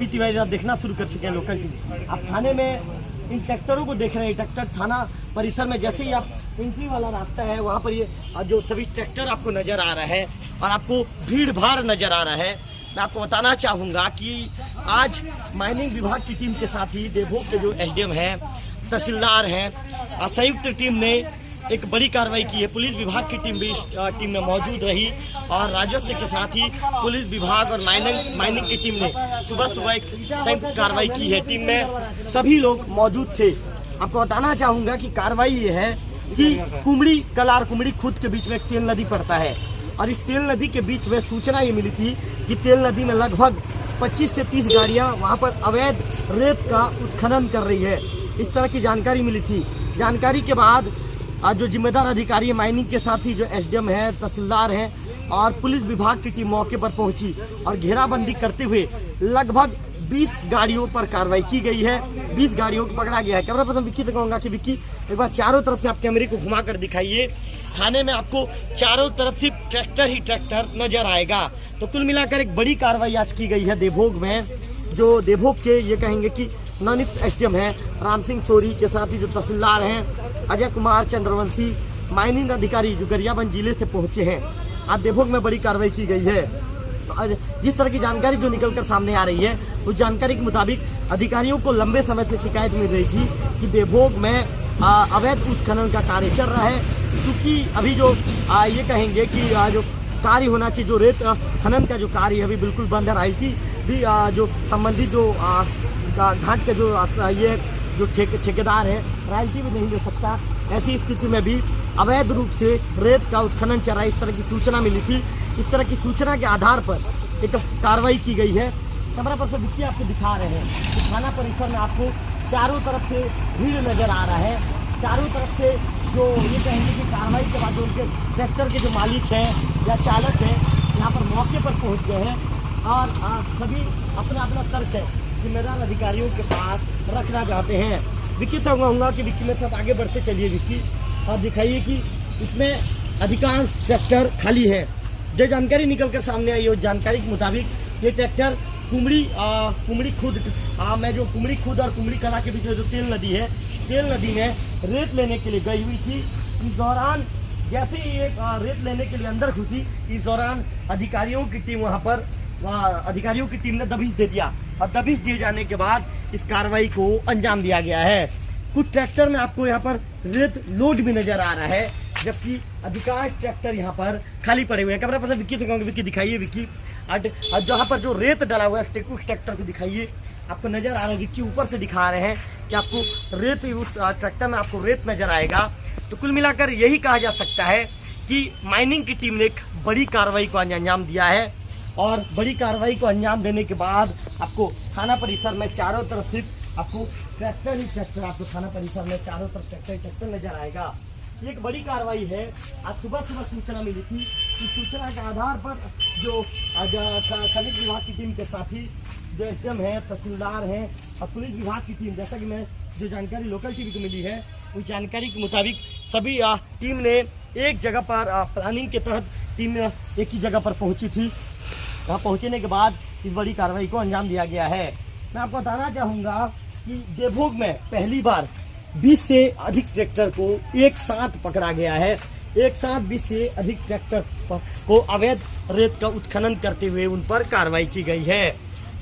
तिवारी आप देखना शुरू कर चुके हैं लोकल टीवी। आप थाने में इन ट्रैक्टरों को देख रहे हैं। ट्रैक्टर थाना परिसर में जैसे ही आप एंट्री वाला रास्ता है वहाँ पर ये जो सभी ट्रैक्टर आपको नजर आ रहा है और आपको भीड़ भाड़ नजर आ रहा है। मैं आपको बताना चाहूँगा कि आज माइनिंग विभाग की टीम के साथ ही देवभोग के जो एसडीएम हैं, तहसीलदार हैं, संयुक्त टीम ने एक बड़ी कार्रवाई की है। पुलिस विभाग की टीम भी टीम में मौजूद रही और राजस्व के साथ ही पुलिस विभाग और माइनिंग की टीम ने सुबह एक संयुक्त कार्रवाई की है। टीम में सभी लोग मौजूद थे। आपको बताना चाहूँगा कि कार्रवाई ये है कि कुमड़ी कलार कुमड़ी खुद के बीच में एक तेल नदी पड़ता है और इस तेल नदी के बीच में सूचना ये मिली थी कि तेल नदी में लगभग 25 से 30 गाड़ियाँ वहाँ पर अवैध रेत का उत्खनन कर रही है। इस तरह की जानकारी मिली थी। जानकारी के बाद आज जो जिम्मेदार अधिकारी है माइनिंग के साथ ही जो एसडीएम है, तहसीलदार हैं और पुलिस विभाग की टीम मौके पर पहुंची और घेराबंदी करते हुए लगभग 20 गाड़ियों पर कार्रवाई की गई है। 20 गाड़ियों को पकड़ा गया है। कैमरा पर्सन विक्की से कहूँगा कि विक्की एक बार चारों तरफ से आप कैमरे को घुमा कर दिखाइए। थाने में आपको चारों तरफ से ट्रैक्टर ही ट्रैक्टर नजर आएगा। तो कुल मिलाकर एक बड़ी कार्रवाई आज की गई है देवभोग में। जो देवभोग के ये कहेंगे कि नवनियुक्त एसडीएम है राम सिंह सोरी के साथ ही जो तहसीलदार हैं अजय कुमार चंद्रवंशी, माइनिंग अधिकारी जो गरियाबंद जिले से पहुंचे हैं। आज देवभोग में बड़ी कार्रवाई की गई है। और जिस तरह की जानकारी जो निकलकर सामने आ रही है उस जानकारी के मुताबिक अधिकारियों को लंबे समय से शिकायत मिल रही थी कि देवभोग में अवैध उत्खनन का कार्य चल रहा है। चूँकि अभी जो ये कहेंगे कि जो कार्य होना चाहिए, जो रेत खनन का जो कार्य है अभी बिल्कुल बंद है। रायल्टी भी जो संबंधित जो घाट के जो ये जो ठेकेदार है रॉयल्टी भी नहीं दे सकता। ऐसी स्थिति में भी अवैध रूप से रेत का उत्खनन चल रहा है। इस तरह की सूचना मिली थी। इस तरह की सूचना के आधार पर एक कार्रवाई की गई है। कैमरा पर से विक्की आपको दिखा रहे हैं कि थाना परिसर में आपको चारों तरफ से भीड़ नजर आ रहा है। चारों तरफ से जो ये कहेंगे कि कार्रवाई के बाद उनके ट्रैक्टर के जो मालिक हैं या चालक हैं यहाँ पर मौके पर पहुँच गए हैं और सभी अपना अपना तर्क है जिम्मेदार अधिकारियों के पास रखना चाहते हैं। विक्की से कहूँगा कि विक्की मेरे साथ आगे बढ़ते चलिए विक्की और दिखाइए कि इसमें अधिकांश ट्रैक्टर खाली है। जो जानकारी निकल कर सामने आई है उस जानकारी के मुताबिक ये ट्रैक्टर कुमड़ी खुद में जो कुमड़ी खुद और कुमड़ी कला के बीच में जो तेल नदी है, तेल नदी में रेत लेने के लिए गई हुई थी। इस दौरान जैसे ही ये रेत लेने के लिए अंदर घुसी, इस दौरान अधिकारियों की टीम वहाँ पर अधिकारियों की टीम ने दबिश दे दिया और दबिश दिए जाने के बाद इस कार्रवाई को अंजाम दिया गया है। कुछ ट्रैक्टर में आपको यहाँ पर रेत लोड भी नजर आ रहा है जबकि अधिकांश ट्रैक्टर यहाँ पर खाली पड़े हुए हैं। कैमरा पर्सन विक्की से कहूँगा विक्की दिखाइए विक्की जहाँ पर जो रेत डाला हुआ है उस ट्रैक्टर को दिखाइए। आपको नजर आ रहा है विक्की ऊपर से दिखा रहे हैं कि आपको रेत उस ट्रैक्टर में आपको रेत नजर आएगा। तो कुल मिलाकर यही कहा जा सकता है कि माइनिंग की टीम ने एक बड़ी कार्रवाई को अंजाम दिया है और बड़ी कार्रवाई को अंजाम देने के बाद आपको थाना परिसर में चारों तरफ से आपको ट्रैक्टर ही ट्रैक्टर आपको थाना परिसर में चारों तरफ ट्रैक्टर ही ट्रैक्टर नजर आएगा। ये एक बड़ी कार्रवाई है। आज सुबह सूचना मिली थी। इस सूचना के आधार पर जो खनिज विभाग की टीम के साथ ही जो एसडीएम है, तहसीलदार हैं और पुलिस विभाग की टीम, जैसा कि मैं जो जानकारी लोकल टीवी को मिली है उस जानकारी के मुताबिक सभी टीम ने एक जगह पर प्लानिंग के तहत टीम एक ही जगह पर पहुंची थी। वहाँ पहुँचने के बाद इस बड़ी कार्रवाई को अंजाम दिया गया है। मैं आपको बताना चाहूँगा कि देवभोग में पहली बार 20 से अधिक ट्रैक्टर को एक साथ पकड़ा गया है। एक साथ 20 से अधिक ट्रैक्टर को अवैध रेत का उत्खनन करते हुए उन पर कार्रवाई की गई है।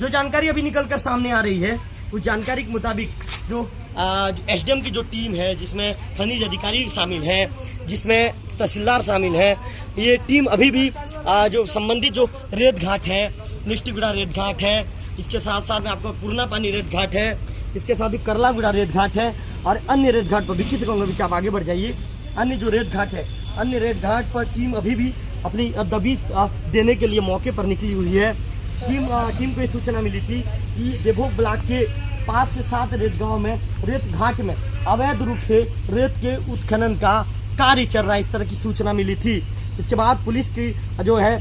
जो जानकारी अभी निकलकर सामने आ रही है उस जानकारी के मुताबिक जो एसडीएम की जो टीम है जिसमें खनिज अधिकारी शामिल हैं, जिसमें तहसीलदार शामिल हैं, ये टीम अभी भी जो संबंधित जो रेत घाट है, निष्ठीगुड़ा रेत घाट है, इसके साथ साथ में आपको पूर्णा पानी रेत घाट है, इसके साथ ही करलागुड़ा रेत घाट है और अन्य रेत घाट पर विक्की से कहूँगा कि आप आगे बढ़ जाइए। अन्य जो रेत घाट है, अन्य रेत घाट पर टीम अभी भी अपनी दबिश देने के लिए मौके पर निकली हुई है। टीम को ये सूचना मिली थी कि देवभोग ब्लॉक के 5 से 7 रेत गाँव में रेत घाट में अवैध रूप से रेत के उत्खनन का कार्य चल रहा है। इस तरह की सूचना मिली थी। इसके बाद पुलिस की जो है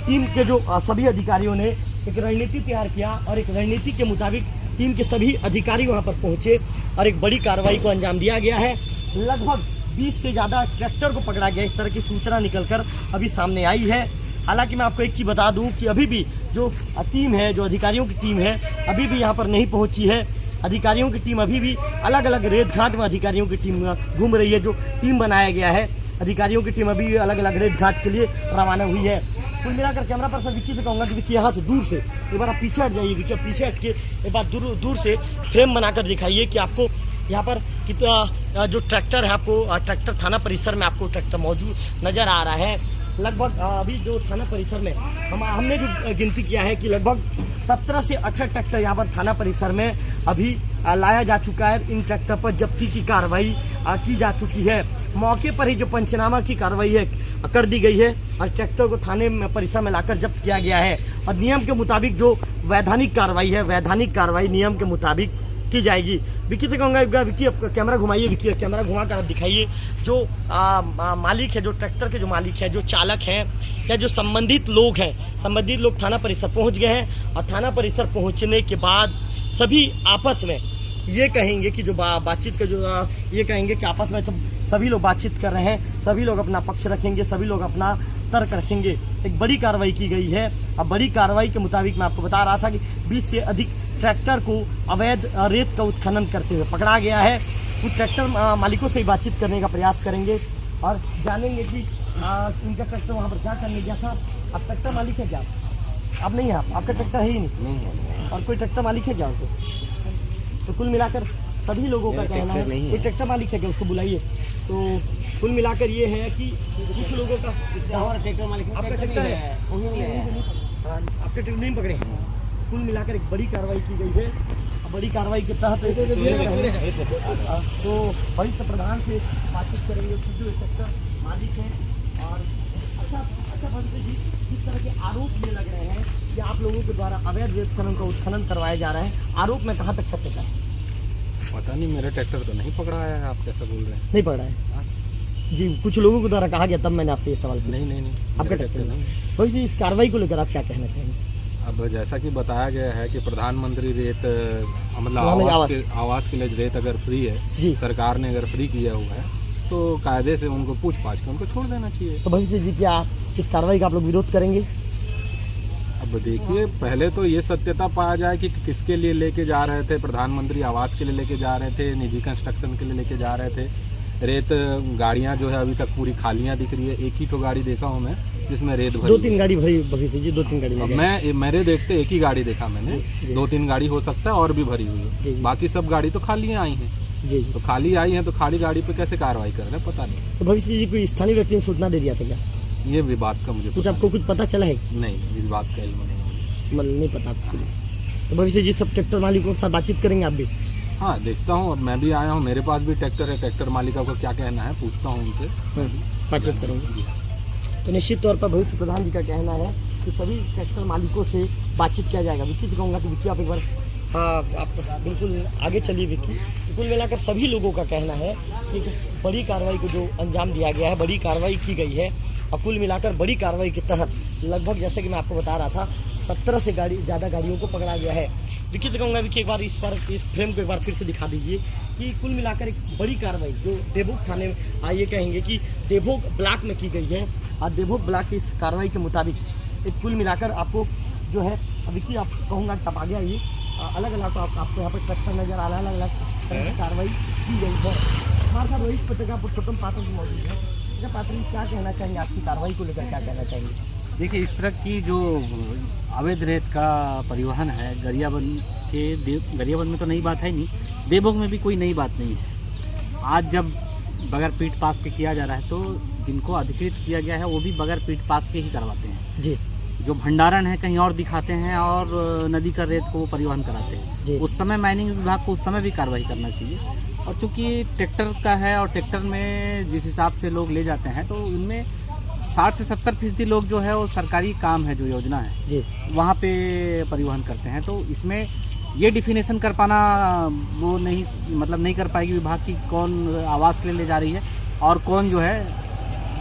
टीम के जो सभी अधिकारियों ने एक रणनीति तैयार किया और एक रणनीति के मुताबिक टीम के सभी अधिकारी वहां पर पहुंचे और एक बड़ी कार्रवाई को अंजाम दिया गया है। लगभग 20 से ज़्यादा ट्रैक्टर को पकड़ा गया। इस तरह की सूचना निकलकर अभी सामने आई है। हालांकि मैं आपको एक चीज़ बता दूं कि अभी भी जो टीम है, जो अधिकारियों की टीम है, अभी भी यहाँ पर नहीं पहुँची है। अधिकारियों की टीम अभी भी अलग अलग रेत घाट में अधिकारियों की टीम घूम रही है। जो टीम बनाया गया है, अधिकारियों की टीम अभी अलग अलग रेत घाट के लिए रवाना हुई है। कुल मिलाकर कैमरा पर्सन विक्की से कहूँगा कि विक्की यहाँ से दूर से एक बार आप पीछे हट जाइए। विक्की पीछे हट के एक बार दूर से फ्रेम बनाकर दिखाइए कि आपको यहाँ पर कितना जो ट्रैक्टर है, आपको ट्रैक्टर थाना परिसर में आपको ट्रैक्टर मौजूद नज़र आ रहा है। लगभग अभी जो थाना परिसर में हमने जो गिनती किया है कि लगभग 17 से 18 ट्रैक्टर यहाँ पर थाना परिसर में अभी लाया जा चुका है। इन ट्रैक्टर पर जब्ती की कार्रवाई की जा चुकी है। मौके पर ही जो पंचनामा की कार्रवाई है कर दी गई है और ट्रैक्टर को थाने में परिसर में लाकर जब्त किया गया है। और नियम के मुताबिक जो वैधानिक कार्रवाई है, वैधानिक कार्रवाई नियम के मुताबिक की जाएगी। विक्की से कहूँगा, विक्की कैमरा घुमाइए, विक्की कैमरा घुमा कर आप दिखाइए। जो मालिक है, जो ट्रैक्टर के जो मालिक है, जो चालक हैं या जो संबंधित लोग हैं, संबंधित लोग थाना परिसर पहुंच गए हैं। और थाना परिसर पहुंचने के बाद सभी आपस में ये कहेंगे कि जो बातचीत का जो ये कहेंगे कि आपस में सभी लोग बातचीत कर रहे हैं, सभी लोग अपना पक्ष रखेंगे, सभी लोग अपना तर्क रखेंगे। एक बड़ी कार्रवाई की गई है। अब बड़ी कार्रवाई के मुताबिक मैं आपको बता रहा था कि 20 से अधिक ट्रैक्टर को अवैध रेत का उत्खनन करते हुए पकड़ा गया है। कुछ ट्रैक्टर मालिकों से ही बातचीत करने का प्रयास करेंगे और जानेंगे कि इनका ट्रैक्टर वहाँ पर क्या करने गया था। अब ट्रैक्टर मालिक है क्या? अब नहीं है, आपका ट्रैक्टर है ही नहीं। और कोई ट्रैक्टर मालिक है क्या उनको? तो कुल मिलाकर सभी लोगों का कहना है कोई ट्रैक्टर मालिक है क्या, उसको बुलाइए। तो कुल मिलाकर ये है कि कुछ लोगों का ट्रैक्टर मालिक, आपका ट्रैक्टर है, आपके ट्रैक्टर नहीं पकड़े। कुल मिलाकर एक बड़ी कार्रवाई की गई है। बड़ी कार्रवाई के तहत तो भविष्य प्रधान से बातचीत करेंगे, जो ट्रैक्टर मालिक हैं। और अच्छा भविष्य जी, जिस तरह के आरोप ये लग रहे हैं कि आप लोगों के द्वारा अवैध रेत खनन का उत्खनन करवाया जा रहा है, आरोप में कहाँ तक सत्यता है? पता नहीं, मेरा ट्रैक्टर तो नहीं पकड़ा है। आप कैसा बोल रहे हैं? नहीं पकड़ा है जी, कुछ लोगों के द्वारा कहा गया, तब मैंने आपसे ये सवाल किया। नहीं आपका ट्रैक्टर नहीं। भविष्य इस कार्रवाई को लेकर आप क्या कहना चाहेंगे? अब जैसा कि बताया गया है कि प्रधानमंत्री रेत मतलब आवास के लिए रेत अगर फ्री है, सरकार ने अगर फ्री किया हुआ है तो कायदे से उनको पूछ पाछ के उनको छोड़ देना चाहिए। तो भविष्य जी क्या इस कार्रवाई का आप लोग विरोध करेंगे? अब देखिए, पहले तो ये सत्यता पाया जाए कि किसके लिए लेके जा रहे थे। प्रधानमंत्री आवास के लिए लेके जा रहे थे, निजी कंस्ट्रक्शन के लिए लेके जा रहे थे। रेत गाड़ियां जो है अभी तक पूरी खालियां दिख रही है। एक ही तो गाड़ी देखा हूँ मैं जिसमें रेत भरी। 2-3 गाड़ी भरी भविष्य जी, 2-3 गाड़ी। मैं मेरे देखते एक ही गाड़ी देखा मैंने। 2-3 गाड़ी हो सकता है और भी भरी हुई है, बाकी सब गाड़ी तो खाली आई हैं। तो खाली आई हैं तो खाली गाड़ी पे कैसे कार्रवाई कर रहे हैं पता नहीं। तो भविष्य जी कोई स्थानीय व्यक्ति ने सूचना दे दिया था क्या? ये भी बात का मुझे कुछ आपको कुछ पता चला है? नहीं, इस बात का इल्म नहीं, मतलब नहीं पता आपको। तो भविष्य जी सब ट्रैक्टर मालिकों के साथ बातचीत करेंगे आप भी? हाँ, देखता हूँ। अब मैं भी आया हूँ, मेरे पास भी ट्रैक्टर है। ट्रैक्टर मालिकों का क्या कहना है पूछता हूँ उनसे, बातचीत करेंगे। तो निश्चित तौर पर भविष्य प्रधान जी का कहना है कि सभी ट्रैक्टर मालिकों से बातचीत किया जाएगा। विक्की से कहूँगा कि विक्की आप एक बार आप बिल्कुल आगे चलिए विक्की। कुल मिलाकर सभी लोगों का कहना है कि बड़ी कार्रवाई को जो अंजाम दिया गया है, बड़ी कार्रवाई की गई है। और कुल मिलाकर बड़ी कार्रवाई के तहत लगभग जैसे कि मैं आपको बता रहा था 17 से ज़्यादा गाड़ियों को पकड़ा गया है। विक्की से कहूँगा विक्की एक बार इस फ्रेम को एक बार फिर से दिखा दीजिए कि कुल मिलाकर एक बड़ी कार्रवाई जो देवभोग थाने में आइए कहेंगे कि देवभोग ब्लॉक में की गई है। और देवभोग ब्लॉक की इस कार्रवाई के मुताबिक एक कुल मिलाकर आपको जो है विक्की आप कहूँगा तब आ गया ये अलग अलग आपको यहाँ पर ट्रैक्टर नजर आ रहा है, अलग अलग कार्रवाई की गई है। हमारे साथ रोहित पटेगा पुरुषोत्तम पात्र जी मौजूद है। पात्र जी क्या कहना चाहेंगे, आपकी कार्रवाई को लेकर क्या कहना चाहेंगे? देखिए, इस तरह की जो अवैध रेत का परिवहन है गरियाबंद में तो नई बात है नहीं, देवभोग में भी कोई नई बात नहीं है। आज जब बगैर पीठ पास के किया जा रहा है तो जिनको अधिकृत किया गया है वो भी बगैर पीठ पास के ही करवाते हैं जी। जो भंडारण है कहीं और दिखाते हैं और नदी का रेत को परिवहन कराते हैं। उस समय माइनिंग विभाग को उस समय भी कार्रवाई करना चाहिए। और चूँकि ट्रैक्टर का है और ट्रैक्टर में जिस हिसाब से लोग ले जाते हैं तो उनमें 60 से 70% लोग जो है वो सरकारी काम है, जो योजना है जी, वहाँ पे परिवहन करते हैं। तो इसमें ये डिफिनेशन कर पाना वो नहीं, मतलब नहीं कर पाएगी विभाग की कौन आवास के लिए ले जा रही है और कौन जो है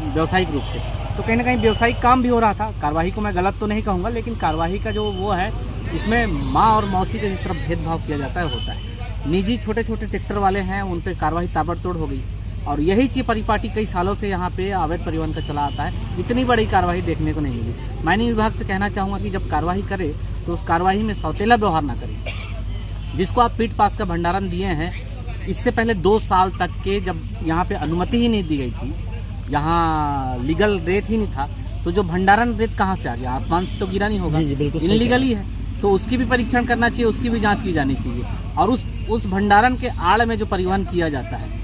व्यावसायिक रूप से। तो कहीं ना कहीं व्यावसायिक काम भी हो रहा था। कार्यवाही को मैं गलत तो नहीं कहूँगा, लेकिन कार्यवाही का जो वो है इसमें माँ और मौसी के जिस तरह भेदभाव किया जाता है होता है। निजी छोटे छोटे ट्रैक्टर वाले हैं उन पर कार्रवाई ताबड़तोड़ हो गई, और यही चीज परिपाटी कई सालों से यहाँ पे अवैध परिवहन का चला आता है। इतनी बड़ी कार्रवाई देखने को नहीं मिली। माइनिंग विभाग से कहना चाहूँगा कि जब कार्रवाई करे तो उस कार्रवाई में सौतेला व्यवहार ना करें। जिसको आप पीट पास का भंडारण दिए हैं, इससे पहले 2 साल तक के जब यहाँ पे अनुमति ही नहीं दी गई थी, यहाँ लीगल रेत ही नहीं था, तो जो भंडारण रेत कहाँ से आ गया? आसमान से तो गिरा नहीं होगा, इनलीगल ही है। तो उसकी भी परीक्षण करना चाहिए, उसकी भी जांच की जानी चाहिए। और उस भंडारण के आड़ में जो परिवहन किया जाता है,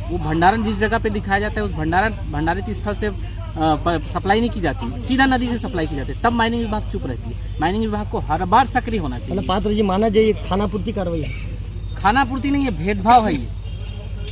वो भंडारण जिस जगह पे दिखाया जाता है, उस भंडारित स्थल से सप्लाई नहीं की जाती, सीधा नदी से सप्लाई की जाती है। तब माइनिंग विभाग चुप रहती है। माइनिंग विभाग को हर बार सक्रिय होना चाहिए। मतलब पात्र जी माना जाए खानापूर्ति कार्रवाई है? खानापूर्ति नहीं, ये भेदभाव है। ये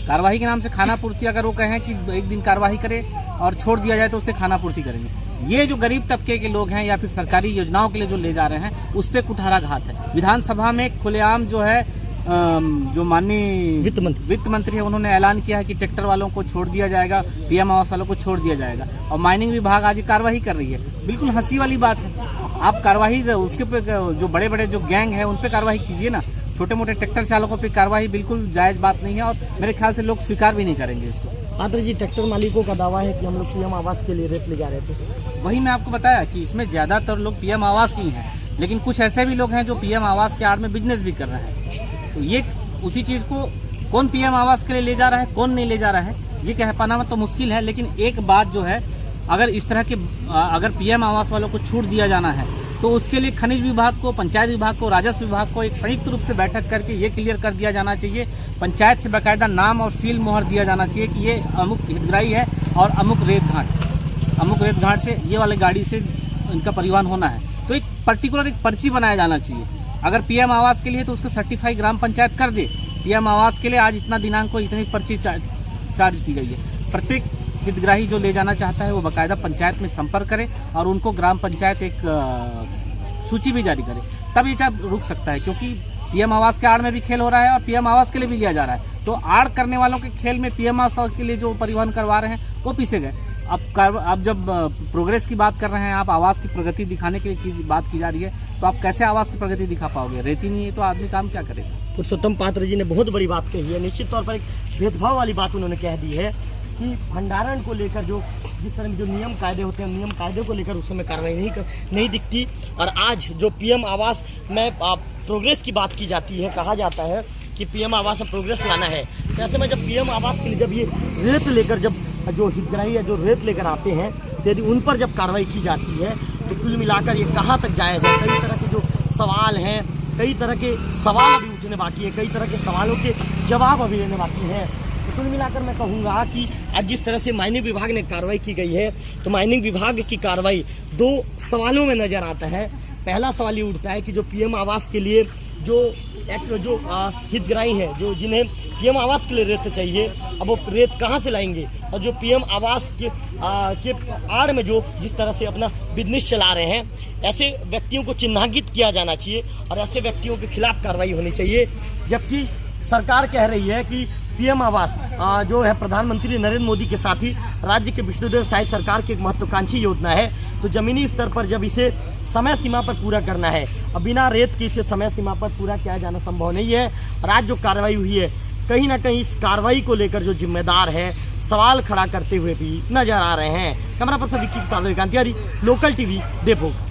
कार्रवाई के नाम से खानापूर्ति, अगर वो कहें कि एक दिन कार्रवाई करे और छोड़ दिया जाए तो उससे खानापूर्ति करेंगे। ये जो गरीब तबके के लोग हैं या फिर सरकारी योजनाओं के लिए जो ले जा रहे हैं, उस पर कुठाराघात है। विधानसभा में खुलेआम जो है जो माननीय वित्त मंत्री है, उन्होंने ऐलान किया है कि ट्रैक्टर वालों को छोड़ दिया जाएगा, पीएम आवास वालों को छोड़ दिया जाएगा, और माइनिंग विभाग आज कार्रवाई कर रही है। बिल्कुल हंसी वाली बात है। आप कार्रवाई उसके पे जो बड़े बड़े जो गैंग है उन पे कार्रवाई कीजिए ना, छोटे मोटे ट्रैक्टर चालकों पे कार्रवाई बिल्कुल जायज बात नहीं है, और मेरे ख्याल से लोग स्वीकार भी नहीं करेंगे इसको। पात्र जी, ट्रैक्टर मालिकों का दावा है कि हम लोग पीएम आवास के लिए रेत ले जा रहे थे। वही मैं आपको बताया कि इसमें ज्यादातर लोग पीएम आवास की हैं, लेकिन कुछ ऐसे भी लोग हैं जो पीएम आवास के आड़ में बिजनेस भी कर रहे हैं। तो ये उसी चीज को कौन पीएम आवास के लिए ले जा रहा है, कौन नहीं ले जा रहा है, ये कह पाना तो मुश्किल है। लेकिन एक बात जो है, अगर इस तरह के अगर पीएम आवास वालों को छूट दिया जाना है, तो उसके लिए खनिज विभाग को, पंचायत विभाग को, राजस्व विभाग को एक संयुक्त रूप से बैठक करके ये क्लियर कर दिया जाना चाहिए। पंचायत से बाकायदा नाम और सील मोहर दिया जाना चाहिए कि ये अमुक हितग्राही है और अमुक रेत घाट से ये वाले गाड़ी से इनका परिवहन होना है। तो एक पर्टिकुलर एक पर्ची बनाया जाना चाहिए। अगर पीएम आवास के लिए तो उसको सर्टिफाई ग्राम पंचायत कर दे, पीएम आवास के लिए आज इतना दिनांक को इतनी पर्ची चार्ज की गई है। प्रत्येक हितग्राही जो ले जाना चाहता है वो बाकायदा पंचायत में संपर्क करे और उनको ग्राम पंचायत एक सूची भी जारी करे, तब ये चार्ज रुक सकता है। क्योंकि पीएम आवास के आड़ में भी खेल हो रहा है और पीएम आवास के लिए भी लिया जा रहा है। तो आड़ करने वालों के खेल में पीएम आवास के लिए जो परिवहन करवा रहे हैं वो पीछे गए। अब जब प्रोग्रेस की बात कर रहे हैं आप, आवास की प्रगति दिखाने की बात की जा रही है, तो आप कैसे आवास की प्रगति दिखा पाओगे? रेती नहीं है तो आदमी काम क्या करेगा? पुरुषोत्तम पात्र जी ने बहुत बड़ी बात कही है। निश्चित तौर पर एक भेदभाव वाली बात उन्होंने कह दी है कि भंडारण को लेकर जो जिस तरह के जो नियम कायदे होते हैं, नियम कायदे को लेकर उस समय कार्रवाई नहीं दिखती। और आज जो पीएम आवास में प्रोग्रेस की बात की जाती है, कहा जाता है कि पीएम आवास में प्रोग्रेस लाना है, तो ऐसे में जब पीएम आवास के लिए जब ये रेत लेकर जब जो हितग्राही है जो रेत लेकर आते हैं, तो यदि उन पर जब कार्रवाई की जाती है तो कुल मिलाकर ये कहाँ तक जायज़ है? कई तरह के जो सवाल हैं, कई तरह के सवाल अभी उठने बाकी है, कई तरह के सवालों के जवाब अभी लेने बाकी हैं। तो कुल मिलाकर मैं कहूँगा कि आज जिस तरह से माइनिंग विभाग ने कार्रवाई की गई है, तो माइनिंग विभाग की कार्रवाई 2 सवालों में नज़र आता है। पहला सवाल ये उठता है कि जो पीएम आवास के लिए जो हितग्राही हैं, जो जिन्हें पीएम आवास के लिए रेत चाहिए, अब वो रेत कहाँ से लाएंगे? और जो पीएम आवास के आड़ में जो जिस तरह से अपना बिजनेस चला रहे हैं, ऐसे व्यक्तियों को चिन्हांकित किया जाना चाहिए और ऐसे व्यक्तियों के खिलाफ कार्रवाई होनी चाहिए। जबकि सरकार कह रही है कि पीएम आवास जो है प्रधानमंत्री नरेंद्र मोदी के साथ ही राज्य के विष्णुदेव साय सरकार की एक महत्वाकांक्षी योजना है। तो जमीनी स्तर पर जब इसे समय सीमा पर पूरा करना है, अब बिना रेत के इसे समय सीमा पर पूरा किया जाना संभव नहीं है। और आज जो कार्रवाई हुई है, कहीं ना कहीं इस कार्रवाई को लेकर जो जिम्मेदार है सवाल खड़ा करते हुए भी नजर आ रहे हैं। कैमरा पर्सन विक्की के साथ श्रीकांत तिवारी, लोकल टीवी, देवभोग।